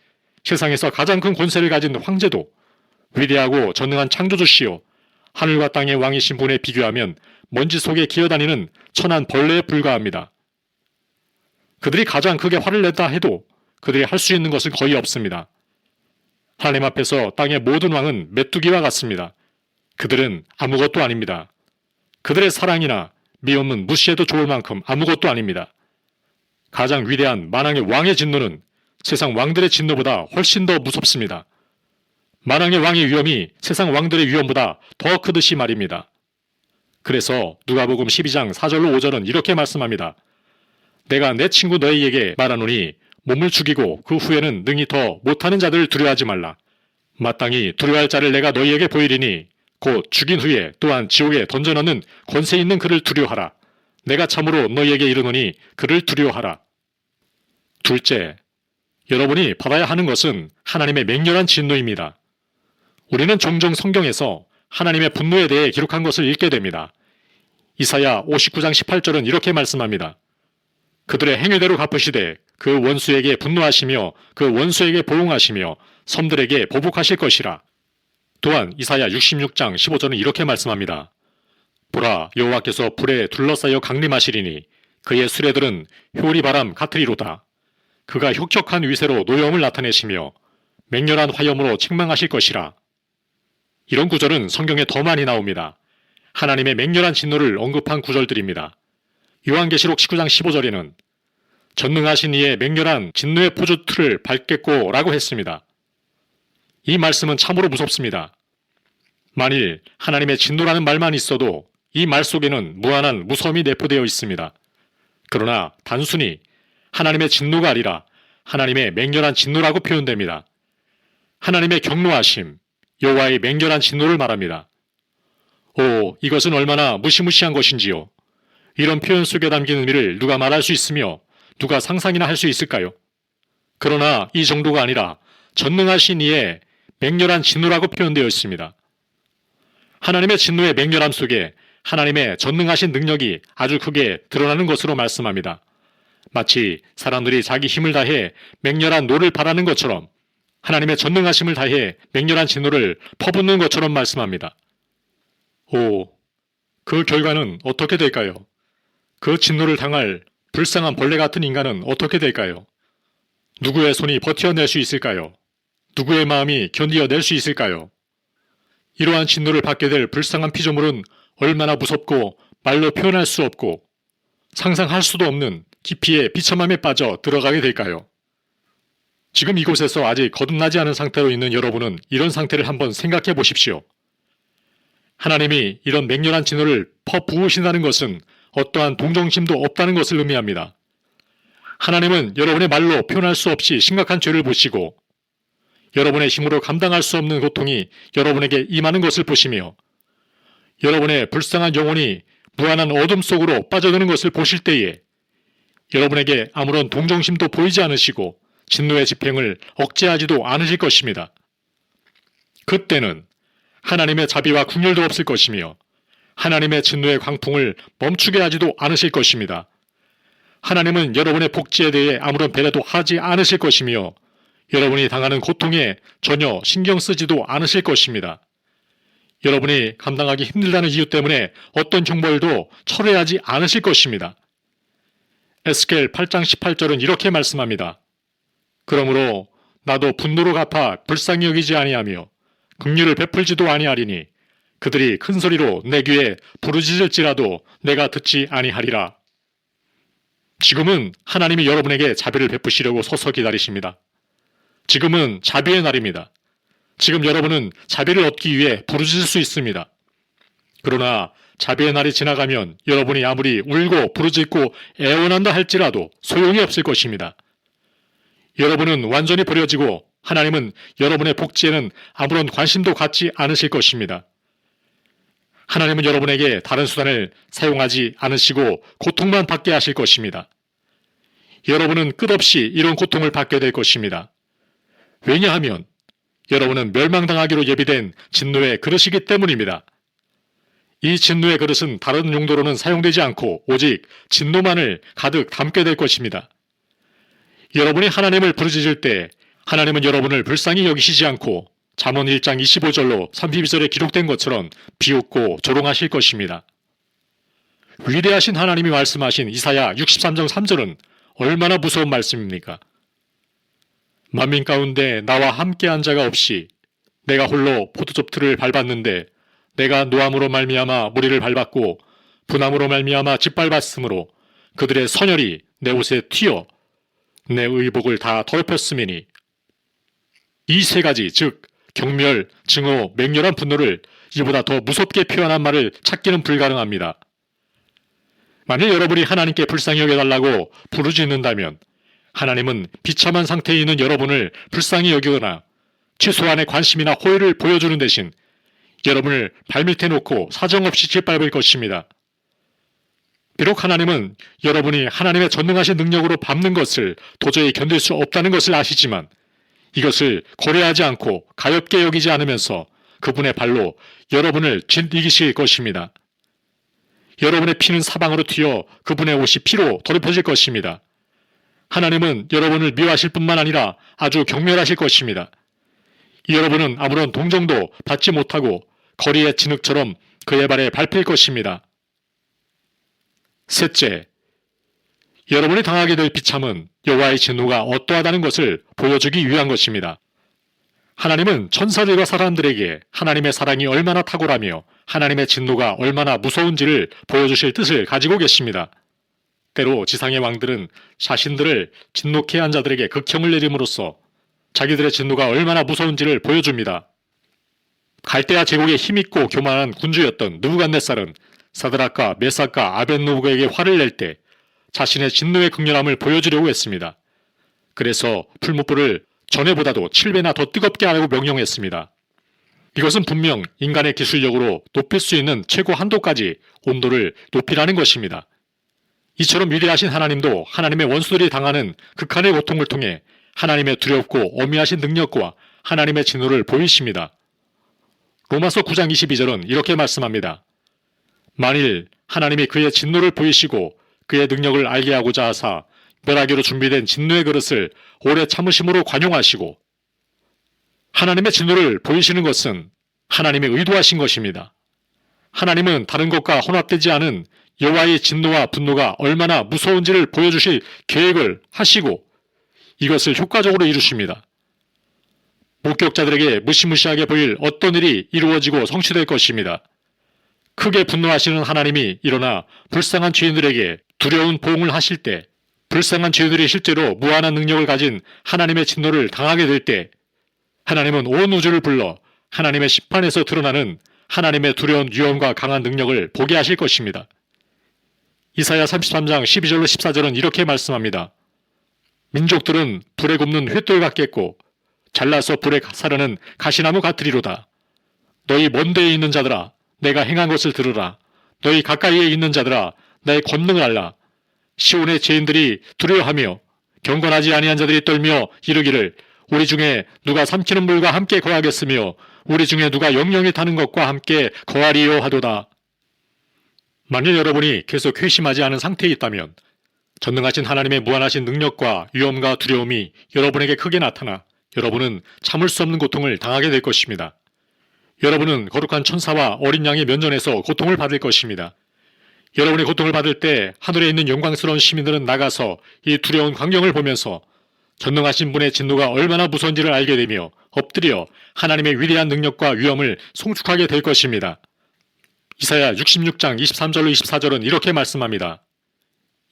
세상에서 가장 큰 권세를 가진 황제도 위대하고 전능한 창조주시요 하늘과 땅의 왕이신 분에 비교하면 먼지 속에 기어다니는 천한 벌레에 불과합니다. 그들이 가장 크게 화를 냈다 해도 그들이 할 수 있는 것은 거의 없습니다. 하나님 앞에서 땅의 모든 왕은 메뚜기와 같습니다. 그들은 아무것도 아닙니다. 그들의 사랑이나 미움은 무시해도 좋을 만큼 아무것도 아닙니다. 가장 위대한 만왕의 왕의 진노는 세상 왕들의 진노보다 훨씬 더 무섭습니다. 만왕의 왕의 위엄이 세상 왕들의 위엄보다 더 크듯이 말입니다. 그래서 누가복음 12장 4절로 5절은 이렇게 말씀합니다. 내가 내 친구 너희에게 말하노니 몸을 죽이고 그 후에는 능히 더 못하는 자들을 두려워하지 말라. 마땅히 두려워할 자를 내가 너희에게 보이리니 곧 죽인 후에 또한 지옥에 던져넣는 권세 있는 그를 두려워하라. 내가 참으로 너희에게 이르노니 그를 두려워하라. 둘째, 여러분이 받아야 하는 것은 하나님의 맹렬한 진노입니다. 우리는 종종 성경에서 하나님의 분노에 대해 기록한 것을 읽게 됩니다. 이사야 59장 18절은 이렇게 말씀합니다. 그들의 행위대로 갚으시되 그 원수에게 분노하시며 그 원수에게 보응하시며 섬들에게 보복하실 것이라. 또한 이사야 66장 15절은 이렇게 말씀합니다. 보라, 여호와께서 불에 둘러싸여 강림하시리니 그의 수레들은 효리바람 같으리로다. 그가 혁혁한 위세로 노여움을 나타내시며 맹렬한 화염으로 책망하실 것이라. 이런 구절은 성경에 더 많이 나옵니다. 하나님의 맹렬한 진노를 언급한 구절들입니다. 요한계시록 19장 15절에는 전능하신 이의 맹렬한 진노의 포주틀을 밟겠고 라고 했습니다. 이 말씀은 참으로 무섭습니다. 만일 하나님의 진노라는 말만 있어도 이 말 속에는 무한한 무서움이 내포되어 있습니다. 그러나 단순히 하나님의 진노가 아니라 하나님의 맹렬한 진노라고 표현됩니다. 하나님의 경노하심, 여호와의 맹렬한 진노를 말합니다. 오, 이것은 얼마나 무시무시한 것인지요. 이런 표현 속에 담긴 의미를 누가 말할 수 있으며 누가 상상이나 할 수 있을까요? 그러나 이 정도가 아니라 전능하신 이의 맹렬한 진노라고 표현되어 있습니다. 하나님의 진노의 맹렬함 속에 하나님의 전능하신 능력이 아주 크게 드러나는 것으로 말씀합니다. 마치 사람들이 자기 힘을 다해 맹렬한 노를 바라는 것처럼 하나님의 전능하심을 다해 맹렬한 진노를 퍼붓는 것처럼 말씀합니다. 오, 그 결과는 어떻게 될까요? 그 진노를 당할 불쌍한 벌레 같은 인간은 어떻게 될까요? 누구의 손이 버텨낼 수 있을까요? 누구의 마음이 견디어낼 수 있을까요? 이러한 진노를 받게 될 불쌍한 피조물은 얼마나 무섭고 말로 표현할 수 없고 상상할 수도 없는 깊이의 비참함에 빠져 들어가게 될까요? 지금 이곳에서 아직 거듭나지 않은 상태로 있는 여러분은 이런 상태를 한번 생각해 보십시오. 하나님이 이런 맹렬한 진노를 퍼부으신다는 것은 어떠한 동정심도 없다는 것을 의미합니다. 하나님은 여러분의 말로 표현할 수 없이 심각한 죄를 보시고 여러분의 힘으로 감당할 수 없는 고통이 여러분에게 임하는 것을 보시며 여러분의 불쌍한 영혼이 무한한 어둠 속으로 빠져드는 것을 보실 때에 여러분에게 아무런 동정심도 보이지 않으시고 진노의 집행을 억제하지도 않으실 것입니다. 그때는 하나님의 자비와 긍휼도 없을 것이며 하나님의 진노의 광풍을 멈추게 하지도 않으실 것입니다. 하나님은 여러분의 복지에 대해 아무런 배려도 하지 않으실 것이며 여러분이 당하는 고통에 전혀 신경 쓰지도 않으실 것입니다. 여러분이 감당하기 힘들다는 이유 때문에 어떤 형벌도 철회하지 않으실 것입니다. 에스겔 8장 18절은 이렇게 말씀합니다. 그러므로 나도 분노로 갚아 불쌍히 여기지 아니하며 긍휼을 베풀지도 아니하리니 그들이 큰 소리로 내 귀에 부르짖을지라도 내가 듣지 아니하리라. 지금은 하나님이 여러분에게 자비를 베푸시려고 서서 기다리십니다. 지금은 자비의 날입니다. 지금 여러분은 자비를 얻기 위해 부르짖을 수 있습니다. 그러나 자비의 날이 지나가면 여러분이 아무리 울고 부르짖고 애원한다 할지라도 소용이 없을 것입니다. 여러분은 완전히 버려지고 하나님은 여러분의 복지에는 아무런 관심도 갖지 않으실 것입니다. 하나님은 여러분에게 다른 수단을 사용하지 않으시고 고통만 받게 하실 것입니다. 여러분은 끝없이 이런 고통을 받게 될 것입니다. 왜냐하면 여러분은 멸망당하기로 예비된 진노의 그릇이기 때문입니다. 이 진노의 그릇은 다른 용도로는 사용되지 않고 오직 진노만을 가득 담게 될 것입니다. 여러분이 하나님을 부르짖을 때 하나님은 여러분을 불쌍히 여기시지 않고 잠언 1장 25절로 32절에 기록된 것처럼 비웃고 조롱하실 것입니다. 위대하신 하나님이 말씀하신 이사야 63장 3절은 얼마나 무서운 말씀입니까? 만민 가운데 나와 함께한 자가 없이 내가 홀로 포도즙 틀을 밟았는데 내가 노함으로 말미암아 무리를 밟았고 분함으로 말미암아 짓밟았으므로 그들의 선혈이 내 옷에 튀어 내 의복을 다 더럽혔음이니 이 세 가지 즉 경멸, 증오, 맹렬한 분노를 이보다 더 무섭게 표현한 말을 찾기는 불가능합니다. 만일 여러분이 하나님께 불쌍히 여겨달라고 부르짖는다면 하나님은 비참한 상태에 있는 여러분을 불쌍히 여기거나 최소한의 관심이나 호의를 보여주는 대신 여러분을 발밑에 놓고 사정없이 짓밟을 것입니다. 비록 하나님은 여러분이 하나님의 전능하신 능력으로 밟는 것을 도저히 견딜 수 없다는 것을 아시지만 이것을 고려하지 않고 가볍게 여기지 않으면서 그분의 발로 여러분을 이기실 것입니다. 여러분의 피는 사방으로 튀어 그분의 옷이 피로 더럽혀질 것입니다. 하나님은 여러분을 미워하실 뿐만 아니라 아주 경멸하실 것입니다. 여러분은 아무런 동정도 받지 못하고 거리의 진흙처럼 그의 발에 밟힐 것입니다. 셋째, 여러분이 당하게 될 비참은 여호와의 진노가 어떠하다는 것을 보여주기 위한 것입니다. 하나님은 천사들과 사람들에게 하나님의 사랑이 얼마나 탁월하며 하나님의 진노가 얼마나 무서운지를 보여주실 뜻을 가지고 계십니다. 때로 지상의 왕들은 자신들을 진노케 한 자들에게 극형을 내림으로써 자기들의 진노가 얼마나 무서운지를 보여줍니다. 갈대아 제국의 힘있고 교만한 군주였던 느부갓네살은 사드락과 메삭과 아벳느고에게 화를 낼 때 자신의 진노의 극렬함을 보여주려고 했습니다. 그래서 풀무불을 전에보다도 7배나 더 뜨겁게 하라고 명령했습니다. 이것은 분명 인간의 기술력으로 높일 수 있는 최고 한도까지 온도를 높이라는 것입니다. 이처럼 위대하신 하나님도 하나님의 원수들이 당하는 극한의 고통을 통해 하나님의 두렵고 어미하신 능력과 하나님의 진노를 보이십니다. 로마서 9장 22절은 이렇게 말씀합니다. 만일 하나님이 그의 진노를 보이시고 그의 능력을 알게 하고자 하사 멸하기로 준비된 진노의 그릇을 오래 참으심으로 관용하시고 하나님의 진노를 보이시는 것은 하나님의 의도하신 것입니다. 하나님은 다른 것과 혼합되지 않은 여호와의 진노와 분노가 얼마나 무서운지를 보여주실 계획을 하시고 이것을 효과적으로 이루십니다. 목격자들에게 무시무시하게 보일 어떤 일이 이루어지고 성취될 것입니다. 크게 분노하시는 하나님이 일어나 불쌍한 죄인들에게 두려운 보응을 하실 때 불쌍한 죄인들이 실제로 무한한 능력을 가진 하나님의 진노를 당하게 될 때 하나님은 온 우주를 불러 하나님의 심판에서 드러나는 하나님의 두려운 위엄과 강한 능력을 보게 하실 것입니다. 이사야 33장 12절로 14절은 이렇게 말씀합니다. 민족들은 불에 굽는 횃돌 같겠고 잘라서 불에 사르는 가시나무 같으리로다. 너희 먼 데에 있는 자들아 내가 행한 것을 들으라. 너희 가까이에 있는 자들아 나의 권능을 알라. 시온의 죄인들이 두려워하며 경건하지 아니한 자들이 떨며 이르기를 우리 중에 누가 삼키는 물과 함께 거하겠으며 우리 중에 누가 영영이 타는 것과 함께 거하리요 하도다. 만일 여러분이 계속 회심하지 않은 상태에 있다면 전능하신 하나님의 무한하신 능력과 위엄과 두려움이 여러분에게 크게 나타나 여러분은 참을 수 없는 고통을 당하게 될 것입니다. 여러분은 거룩한 천사와 어린 양의 면전에서 고통을 받을 것입니다. 여러분이 고통을 받을 때 하늘에 있는 영광스러운 시민들은 나가서 이 두려운 광경을 보면서 전능하신 분의 진노가 얼마나 무서운지를 알게 되며 엎드려 하나님의 위대한 능력과 위엄을 송축하게 될 것입니다. 이사야 66장 23절로 24절은 이렇게 말씀합니다.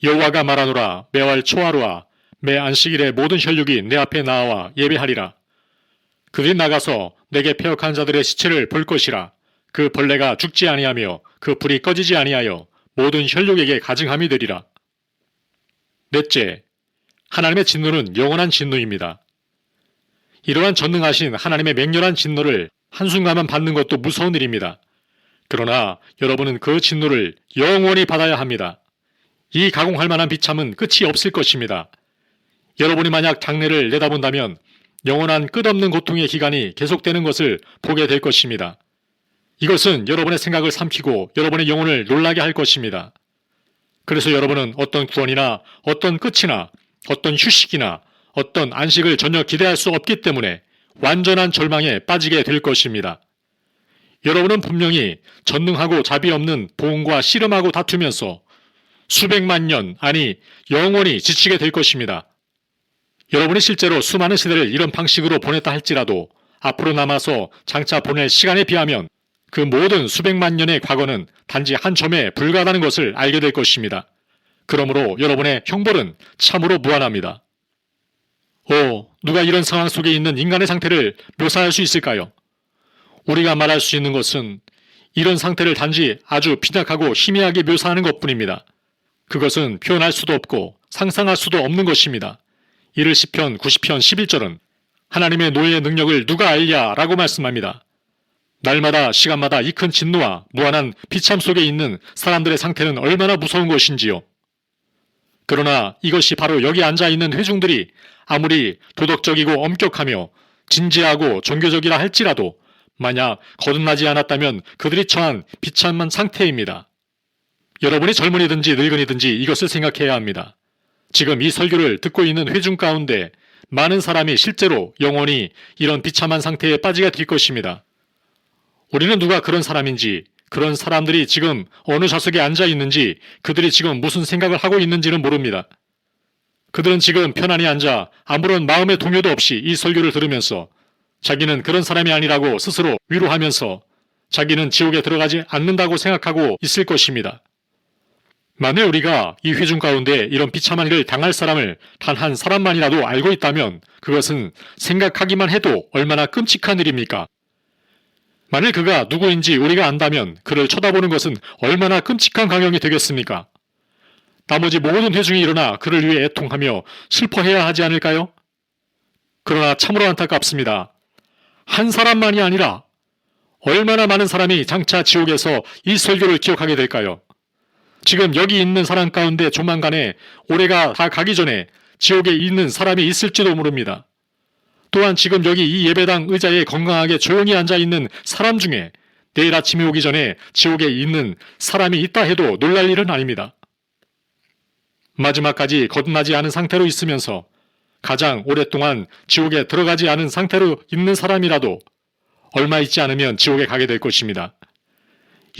여호와가 말하노라 매월 초하루와 매 안식일에 모든 혈육이 내 앞에 나와 예배하리라. 그들이 나가서 내게 패역한 자들의 시체를 볼 것이라. 그 벌레가 죽지 아니하며 그 불이 꺼지지 아니하여 모든 혈육에게 가증함이 되리라. 넷째, 하나님의 진노는 영원한 진노입니다. 이러한 전능하신 하나님의 맹렬한 진노를 한순간만 받는 것도 무서운 일입니다. 그러나 여러분은 그 진노를 영원히 받아야 합니다. 이 가공할 만한 비참은 끝이 없을 것입니다. 여러분이 만약 장래를 내다본다면 영원한 끝없는 고통의 기간이 계속되는 것을 보게 될 것입니다. 이것은 여러분의 생각을 삼키고 여러분의 영혼을 놀라게 할 것입니다. 그래서 여러분은 어떤 구원이나 어떤 끝이나 어떤 휴식이나 어떤 안식을 전혀 기대할 수 없기 때문에 완전한 절망에 빠지게 될 것입니다. 여러분은 분명히 전능하고 자비 없는 보응과 씨름하고 다투면서 수백만 년, 아니 영원히 지치게 될 것입니다. 여러분이 실제로 수많은 시대를 이런 방식으로 보냈다 할지라도 앞으로 남아서 장차 보낼 시간에 비하면 그 모든 수백만 년의 과거는 단지 한 점에 불과하다는 것을 알게 될 것입니다. 그러므로 여러분의 형벌은 참으로 무한합니다. 누가 이런 상황 속에 있는 인간의 상태를 묘사할 수 있을까요? 우리가 말할 수 있는 것은 이런 상태를 단지 아주 빈약하고 희미하게 묘사하는 것뿐입니다. 그것은 표현할 수도 없고 상상할 수도 없는 것입니다. 이를 시편 90편 11절은 하나님의 노예의 능력을 누가 알랴 라고 말씀합니다. 날마다 시간마다 이 큰 진노와 무한한 비참 속에 있는 사람들의 상태는 얼마나 무서운 것인지요. 그러나 이것이 바로 여기 앉아있는 회중들이 아무리 도덕적이고 엄격하며 진지하고 종교적이라 할지라도 만약 거듭나지 않았다면 그들이 처한 비참한 상태입니다. 여러분이 젊은이든지 늙은이든지 이것을 생각해야 합니다. 지금 이 설교를 듣고 있는 회중 가운데 많은 사람이 실제로 영원히 이런 비참한 상태에 빠지게 될 것입니다. 우리는 누가 그런 사람인지, 그런 사람들이 지금 어느 좌석에 앉아 있는지, 그들이 지금 무슨 생각을 하고 있는지는 모릅니다. 그들은 지금 편안히 앉아 아무런 마음의 동요도 없이 이 설교를 들으면서 자기는 그런 사람이 아니라고 스스로 위로하면서 자기는 지옥에 들어가지 않는다고 생각하고 있을 것입니다. 만일 우리가 이 회중 가운데 이런 비참한 일을 당할 사람을 단 한 사람만이라도 알고 있다면 그것은 생각하기만 해도 얼마나 끔찍한 일입니까? 만일 그가 누구인지 우리가 안다면 그를 쳐다보는 것은 얼마나 끔찍한 광경이 되겠습니까? 나머지 모든 회중이 일어나 그를 위해 애통하며 슬퍼해야 하지 않을까요? 그러나 참으로 안타깝습니다. 한 사람만이 아니라 얼마나 많은 사람이 장차 지옥에서 이 설교를 기억하게 될까요? 지금 여기 있는 사람 가운데 조만간에 올해가 다 가기 전에 지옥에 있는 사람이 있을지도 모릅니다. 또한 지금 여기 이 예배당 의자에 건강하게 조용히 앉아있는 사람 중에 내일 아침이 오기 전에 지옥에 있는 사람이 있다 해도 놀랄 일은 아닙니다. 마지막까지 거듭나지 않은 상태로 있으면서 가장 오랫동안 지옥에 들어가지 않은 상태로 있는 사람이라도 얼마 있지 않으면 지옥에 가게 될 것입니다.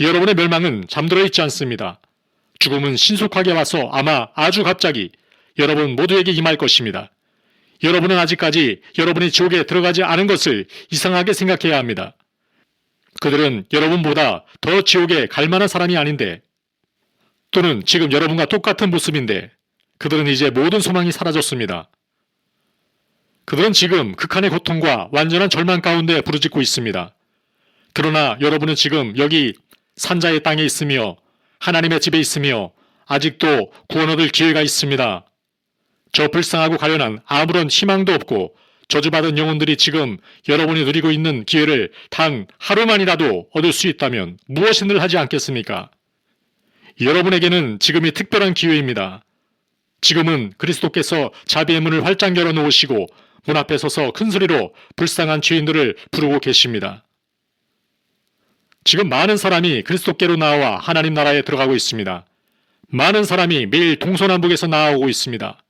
여러분의 멸망은 잠들어 있지 않습니다. 죽음은 신속하게 와서 아마 아주 갑자기 여러분 모두에게 임할 것입니다. 여러분은 아직까지 여러분이 지옥에 들어가지 않은 것을 이상하게 생각해야 합니다. 그들은 여러분보다 더 지옥에 갈 만한 사람이 아닌데, 또는 지금 여러분과 똑같은 모습인데 그들은 이제 모든 소망이 사라졌습니다. 그들은 지금 극한의 고통과 완전한 절망 가운데 부르짖고 있습니다. 그러나 여러분은 지금 여기 산자의 땅에 있으며 하나님의 집에 있으며 아직도 구원 얻을 기회가 있습니다. 저 불쌍하고 가련한 아무런 희망도 없고 저주받은 영혼들이 지금 여러분이 누리고 있는 기회를 단 하루만이라도 얻을 수 있다면 무엇인들 하지 않겠습니까? 여러분에게는 지금이 특별한 기회입니다. 지금은 그리스도께서 자비의 문을 활짝 열어놓으시고 문 앞에 서서 큰 소리로 불쌍한 죄인들을 부르고 계십니다. 지금 많은 사람이 그리스도께로 나와 하나님 나라에 들어가고 있습니다. 많은 사람이 매일 동서남북에서 나오고 있습니다.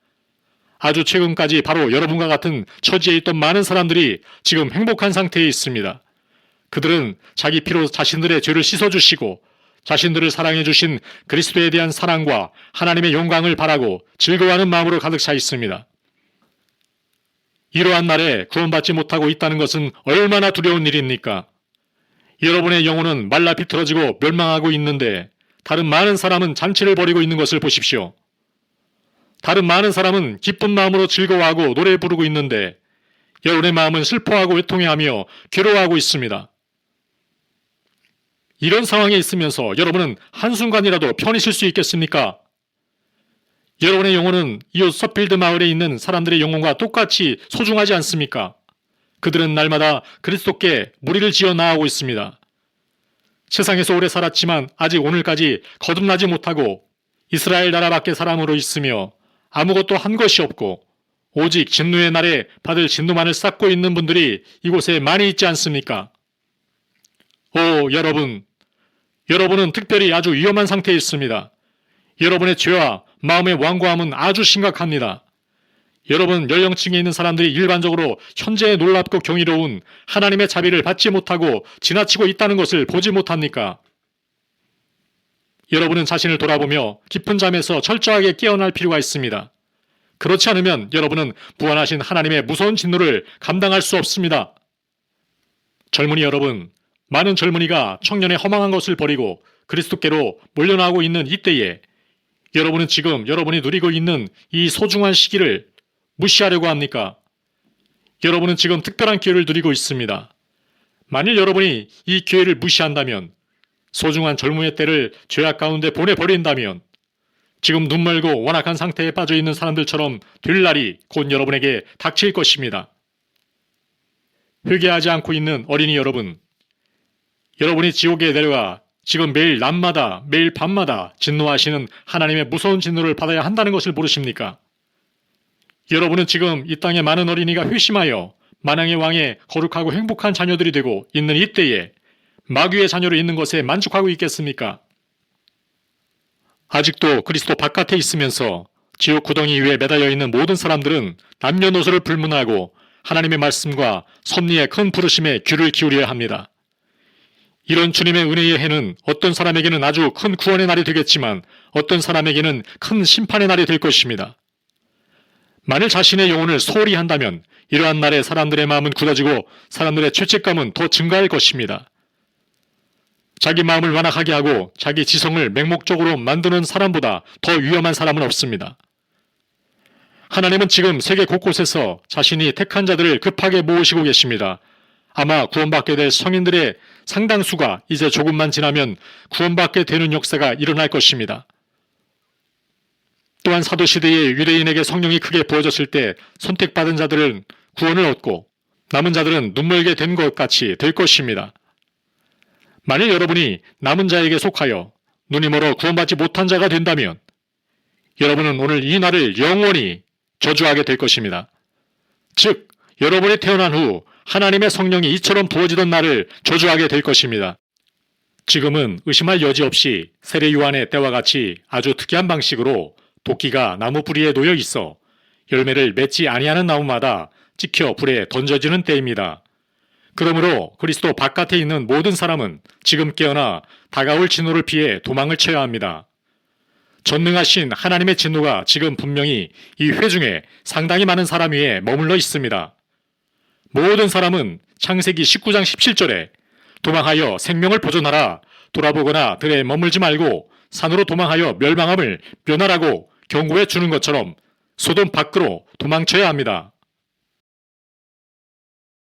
아주 최근까지 바로 여러분과 같은 처지에 있던 많은 사람들이 지금 행복한 상태에 있습니다. 그들은 자기 피로 자신들의 죄를 씻어주시고 자신들을 사랑해 주신 그리스도에 대한 사랑과 하나님의 영광을 바라고 즐거워하는 마음으로 가득 차 있습니다. 이러한 날에 구원받지 못하고 있다는 것은 얼마나 두려운 일입니까? 여러분의 영혼은 말라 비틀어지고 멸망하고 있는데 다른 많은 사람은 잔치를 벌이고 있는 것을 보십시오. 다른 많은 사람은 기쁜 마음으로 즐거워하고 노래 부르고 있는데 여러분의 마음은 슬퍼하고 외통해하며 괴로워하고 있습니다. 이런 상황에 있으면서 여러분은 한순간이라도 편히 쉴 수 있겠습니까? 여러분의 영혼은 이웃 서필드 마을에 있는 사람들의 영혼과 똑같이 소중하지 않습니까? 그들은 날마다 그리스도께 무리를 지어 나아가고 있습니다. 세상에서 오래 살았지만 아직 오늘까지 거듭나지 못하고 이스라엘 나라 밖의 사람으로 있으며 아무것도 한 것이 없고 오직 진노의 날에 받을 진노만을 쌓고 있는 분들이 이곳에 많이 있지 않습니까? 여러분은 특별히 아주 위험한 상태에 있습니다. 여러분의 죄와 마음의 완고함은 아주 심각합니다. 여러분 연령층에 있는 사람들이 일반적으로 현재의 놀랍고 경이로운 하나님의 자비를 받지 못하고 지나치고 있다는 것을 보지 못합니까? 여러분은 자신을 돌아보며 깊은 잠에서 철저하게 깨어날 필요가 있습니다. 그렇지 않으면 여러분은 무한하신 하나님의 무서운 진노를 감당할 수 없습니다. 젊은이 여러분, 많은 젊은이가 청년의 허망한 것을 버리고 그리스도께로 몰려나오고 있는 이때에 여러분은 지금 여러분이 누리고 있는 이 소중한 시기를 무시하려고 합니까? 여러분은 지금 특별한 기회를 누리고 있습니다. 만일 여러분이 이 기회를 무시한다면, 소중한 젊음의 때를 죄악 가운데 보내버린다면 지금 눈멀고 완악한 상태에 빠져 있는 사람들처럼 될 날이 곧 여러분에게 닥칠 것입니다. 회개하지 않고 있는 어린이 여러분, 여러분이 지옥에 내려가 지금 매일 낮마다 매일 밤마다 진노하시는 하나님의 무서운 진노를 받아야 한다는 것을 모르십니까? 여러분은 지금 이 땅에 많은 어린이가 회심하여 만왕의 왕의 거룩하고 행복한 자녀들이 되고 있는 이때에 마귀의 자녀로 있는 것에 만족하고 있겠습니까? 아직도 그리스도 바깥에 있으면서 지옥 구덩이 위에 매달려 있는 모든 사람들은 남녀노소를 불문하고 하나님의 말씀과 섭리의 큰 부르심에 귀를 기울여야 합니다. 이런 주님의 은혜의 해는 어떤 사람에게는 아주 큰 구원의 날이 되겠지만 어떤 사람에게는 큰 심판의 날이 될 것입니다. 만일 자신의 영혼을 소홀히 한다면 이러한 날에 사람들의 마음은 굳어지고 사람들의 죄책감은 더 증가할 것입니다. 자기 마음을 완악하게 하고 자기 지성을 맹목적으로 만드는 사람보다 더 위험한 사람은 없습니다. 하나님은 지금 세계 곳곳에서 자신이 택한 자들을 급하게 모으시고 계십니다. 아마 구원받게 될 성인들의 상당수가 이제 조금만 지나면 구원받게 되는 역사가 일어날 것입니다. 또한 사도시대의 유대인에게 성령이 크게 부어졌을 때 선택받은 자들은 구원을 얻고 남은 자들은 눈멀게 된 것 같이 될 것입니다. 만일 여러분이 남은 자에게 속하여 눈이 멀어 구원받지 못한 자가 된다면 여러분은 오늘 이 날을 영원히 저주하게 될 것입니다. 즉, 여러분이 태어난 후 하나님의 성령이 이처럼 부어지던 날을 저주하게 될 것입니다. 지금은 의심할 여지 없이 세례 요한의 때와 같이 아주 특이한 방식으로 도끼가 나무 뿌리에 놓여 있어 열매를 맺지 아니하는 나무마다 찍혀 불에 던져지는 때입니다. 그러므로 그리스도 바깥에 있는 모든 사람은 지금 깨어나 다가올 진노를 피해 도망을 쳐야 합니다. 전능하신 하나님의 진노가 지금 분명히 이 회중에 상당히 많은 사람 위에 머물러 있습니다. 모든 사람은 창세기 19장 17절에 도망하여 생명을 보존하라, 돌아보거나 들에 머물지 말고 산으로 도망하여 멸망함을 면하라고 경고해 주는 것처럼 소돔 밖으로 도망쳐야 합니다.